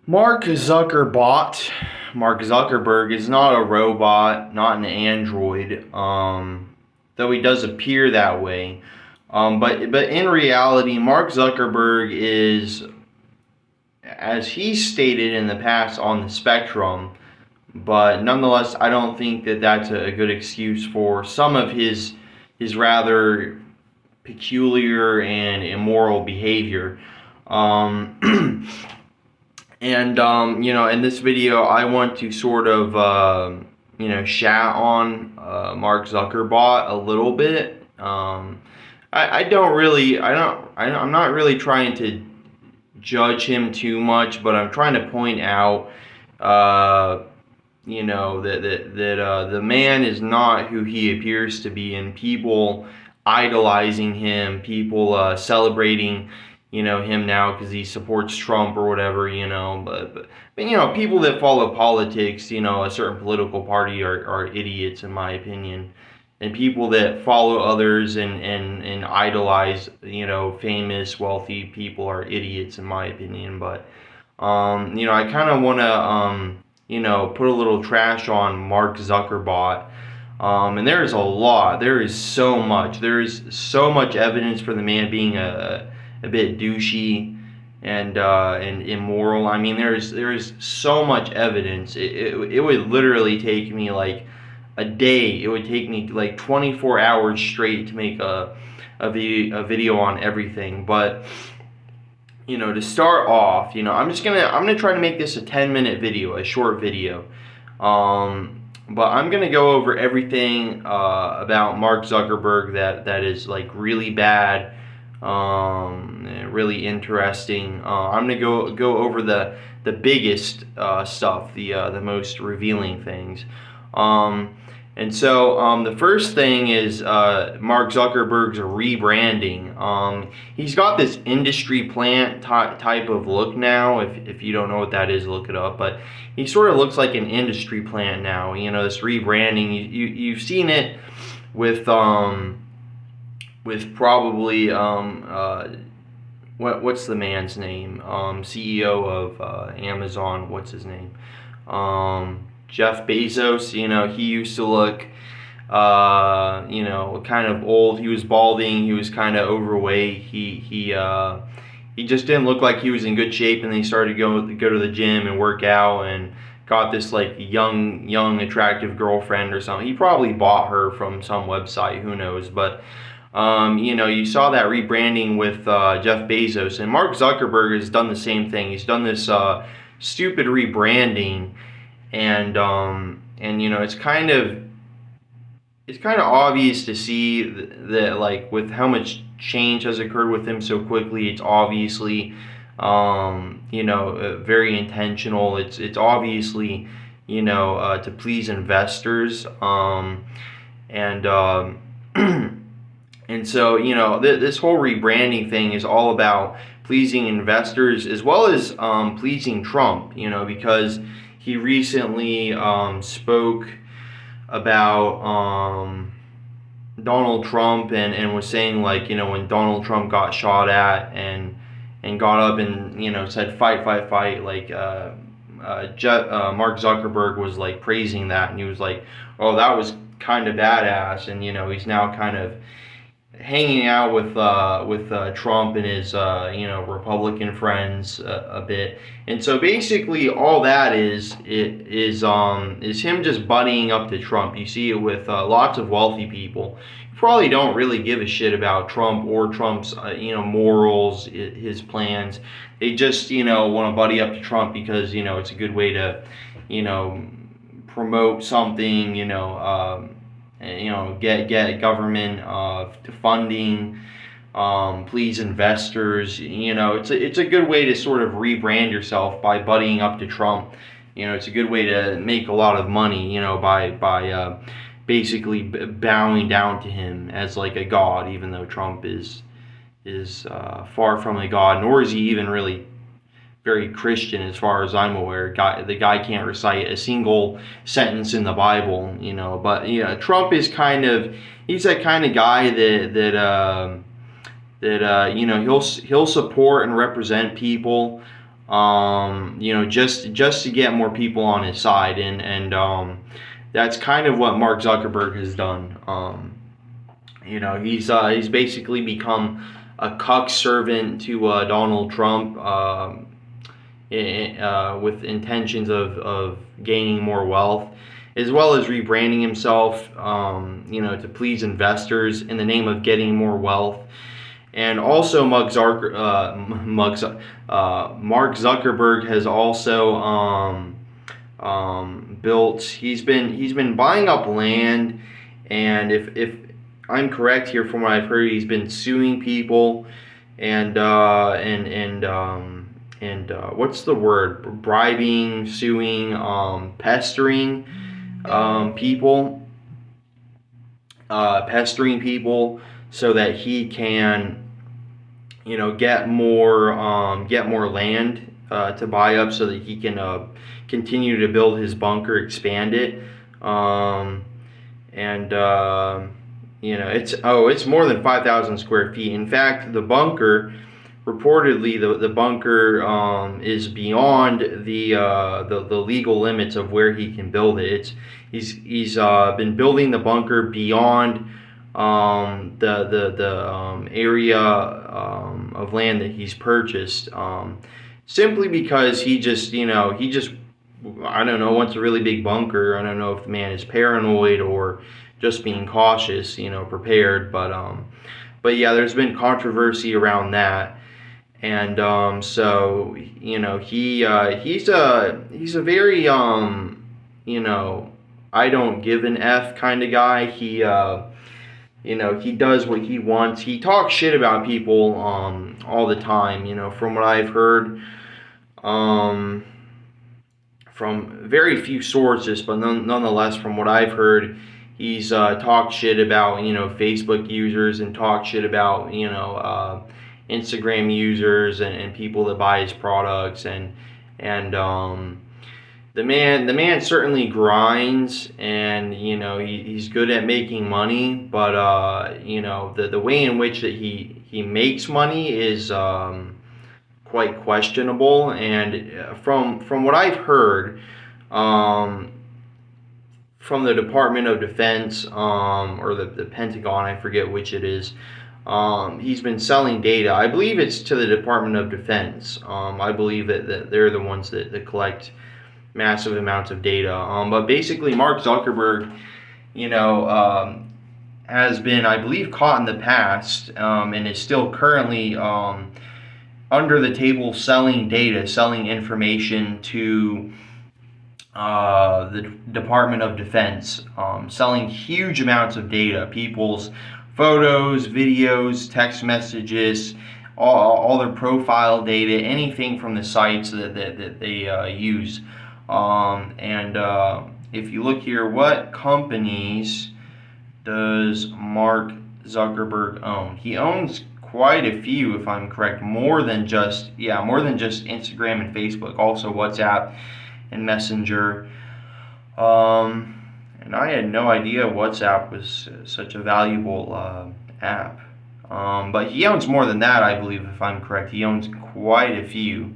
Mark Zuckerberg is not a robot, not an android, though he does appear that way. But in reality, Mark Zuckerberg is, as he stated in the past, on the spectrum. But nonetheless, I don't think that that's a good excuse for some of his rather peculiar and immoral behavior. Um, in this video, I want to sort of, chat on Mark Zuckerberg a little bit. I'm not really trying to judge him too much, but I'm trying to point out, that the man is not who he appears to be, and people idolizing him, people celebrating, him now because he supports Trump or whatever, but people that follow politics, a certain political party are idiots in my opinion, and people that follow others and idolize, famous, wealthy people are idiots in my opinion. But I kind of want to, put a little trash on Mark Zuckerberg. And there is a lot. There is so much. There is so much evidence for the man being a bit douchey and immoral. I mean, there is so much evidence. It would literally take me like a day. It would take me like 24 hours straight to make a video on everything. But to start off, I'm gonna try to make this a 10-minute video, a short video. But I'm gonna go over everything about Mark Zuckerberg that is like really bad, really interesting. I'm gonna go over the biggest stuff, the most revealing things. And so the first thing is Mark Zuckerberg's rebranding. He's got this industry plant type of look now. If you don't know what that is, look it up. But he sort of looks like an industry plant now. This rebranding. You've seen it with probably what's the man's name? CEO of Amazon. What's his name? Jeff Bezos. He used to look, kind of old. He was balding. He was kind of overweight. He just didn't look like he was in good shape. And then he started to go to the gym and work out and got this like young attractive girlfriend or something. He probably bought her from some website. Who knows? But you saw that rebranding with Jeff Bezos, and Mark Zuckerberg has done the same thing. He's done this stupid rebranding. And it's kind of obvious to see that like with how much change has occurred with him so quickly, it's obviously very intentional. It's obviously to please investors, and so this whole rebranding thing is all about pleasing investors as well as pleasing Trump, because he recently spoke about Donald Trump and was saying like, when Donald Trump got shot at and got up and said fight, like Mark Zuckerberg was like praising that, and he was like, oh, that was kind of badass. And he's now kind of hanging out with Trump and his Republican friends a bit. And so basically all that is him just buddying up to Trump. You see it with lots of wealthy people who probably don't really give a shit about Trump or Trump's morals, his plans. They just want to buddy up to Trump because it's a good way to promote something, get government funding, please investors. It's a good way to sort of rebrand yourself by buddying up to Trump. It's a good way to make a lot of money, by basically bowing down to him as like a god, even though Trump is far from a god, nor is he even really very Christian as far as I'm aware. The guy can't recite a single sentence in the Bible, But Trump is he's that kind of guy that he'll support and represent people, just to get more people on his side, and that's kind of what Mark Zuckerberg has done. He's basically become a cuck servant to Donald Trump, with intentions of gaining more wealth, as well as rebranding himself, to please investors in the name of getting more wealth. And also, Mark Zuckerberg has also built. He's been buying up land, and if I'm correct here from what I've heard, he's been suing people, and what's the word? Bribing, suing, pestering people, so that he can, get more land to buy up, so that he can continue to build his bunker, expand it, and it's more than 5,000 square feet. In fact, the bunker, reportedly, the bunker is beyond the legal limits of where he can build it. He's been building the bunker beyond the area of land that he's purchased, simply because he just I don't know, wants a really big bunker. I don't know if the man is paranoid or just being cautious, prepared. But yeah, there's been controversy around that, and so he's a very I don't give an F kind of guy. He does what he wants. He talks shit about people all the time. From what I've heard, from very few sources, but nonetheless, from what I've heard, he's talked shit about Facebook users, and talked shit about Instagram users, and people that buy his products, and the man certainly grinds, and he's good at making money, but the way in which that he makes money is quite questionable. And from what I've heard, from the Department of Defense, or the Pentagon, I forget which it is, he's been selling data. I believe it's to the Department of Defense. I believe that they're the ones that collect massive amounts of data. But basically, Mark Zuckerberg, has been, I believe, caught in the past, and is still currently under the table selling data, selling information to the Department of Defense, selling huge amounts of data, people's photos, videos, text messages, all their profile data, anything from the sites that they use. If you look here, what companies does Mark Zuckerberg own? He owns quite a few, if I'm correct, more than just Instagram and Facebook, also WhatsApp and Messenger. And I had no idea WhatsApp was such a valuable app. But he owns more than that, I believe, if I'm correct. He owns quite a few.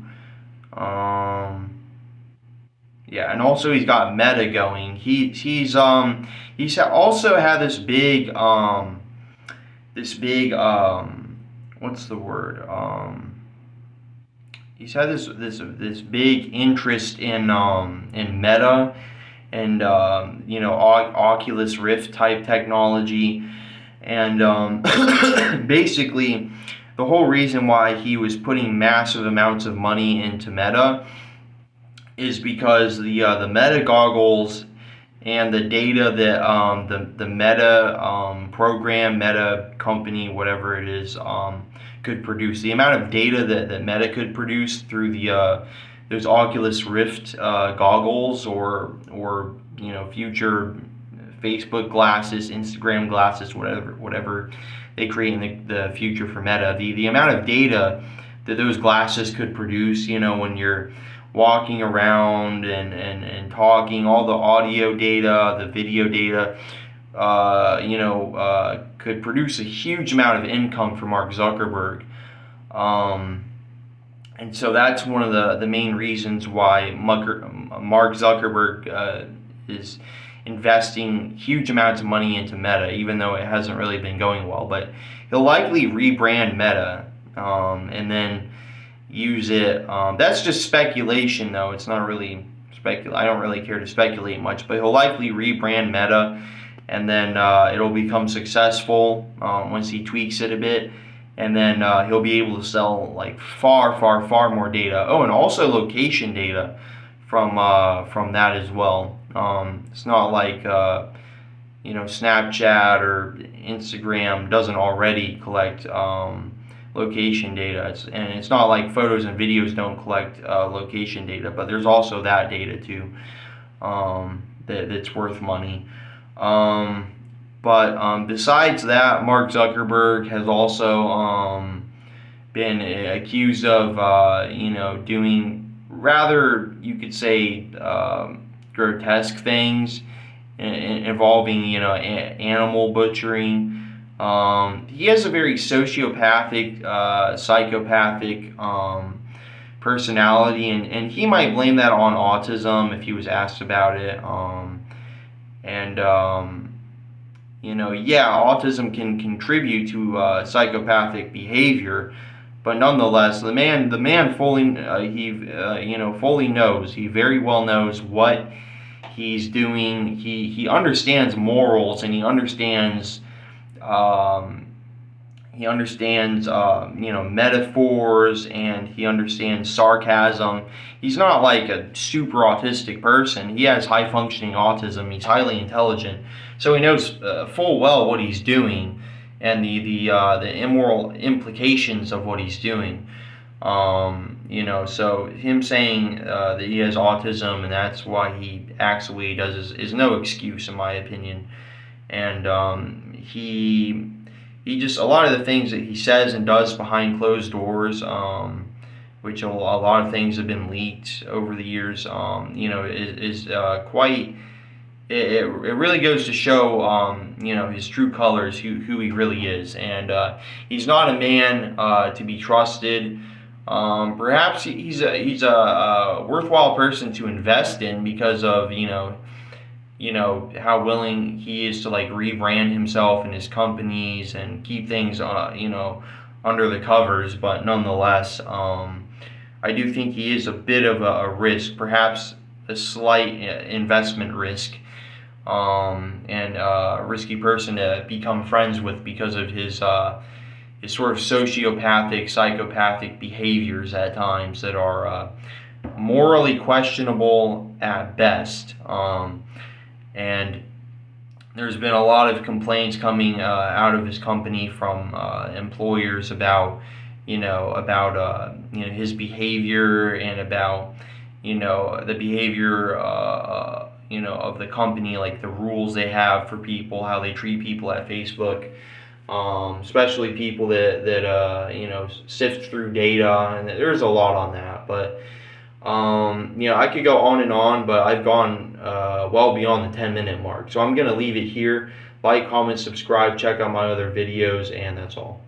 Yeah, and also he's got Meta going. He's also had this big what's the word? He's had this big interest in Meta, and Oculus Rift type technology, and basically the whole reason why he was putting massive amounts of money into Meta is because the Meta goggles and the data that the Meta program, Meta company, whatever it is, could produce. The amount of data that Meta could produce through those Oculus Rift goggles, or future Facebook glasses, Instagram glasses, whatever they create in the future for Meta. The amount of data that those glasses could produce, when you're walking around and talking, all the audio data, the video data, could produce a huge amount of income for Mark Zuckerberg. And so that's one of the main reasons why Mark Zuckerberg is investing huge amounts of money into Meta, even though it hasn't really been going well. But he'll likely rebrand Meta, and then use it. That's just speculation, though. It's not really I don't really care to speculate much, but he'll likely rebrand Meta, and then it'll become successful once he tweaks it a bit, and then he'll be able to sell like far more data. Oh, and also location data from that as well. It's not like Snapchat or Instagram doesn't already collect location data. It's not like photos and videos don't collect location data, but there's also that data too, that's worth money. But besides that, Mark Zuckerberg has also been accused of doing rather, you could say, grotesque things involving animal butchering. He has a very sociopathic, psychopathic personality, and he might blame that on autism if he was asked about it. Autism can contribute to psychopathic behavior, but nonetheless, the man fully fully knows. He very well knows what he's doing. He understands morals, and he understands metaphors, and he understands sarcasm. He's not like a super autistic person. He has high functioning autism. He's highly intelligent, so he knows full well what he's doing and the immoral implications of what he's doing. So him saying that he has autism and that's why he acts the way he does is no excuse, in my opinion. And he just, a lot of the things that he says and does behind closed doors, which a lot of things have been leaked over the years, is quite. It really goes to show, his true colors, who he really is, and he's not a man to be trusted. Perhaps he's a worthwhile person to invest in because of how willing he is to like rebrand himself and his companies and keep things under the covers. But nonetheless, I do think he is a bit of a risk, perhaps a slight investment risk, and a risky person to become friends with because of his sort of sociopathic, psychopathic behaviors at times that are morally questionable at best. And there's been a lot of complaints coming out of his company from employers about his behavior and about the behavior of the company, like the rules they have for people, how they treat people at Facebook, especially people that sift through data, and there's a lot on that. But I could go on and on, but I've gone well beyond the 10-minute mark, so I'm gonna leave it here. Like, comment, subscribe, check out my other videos, and that's all.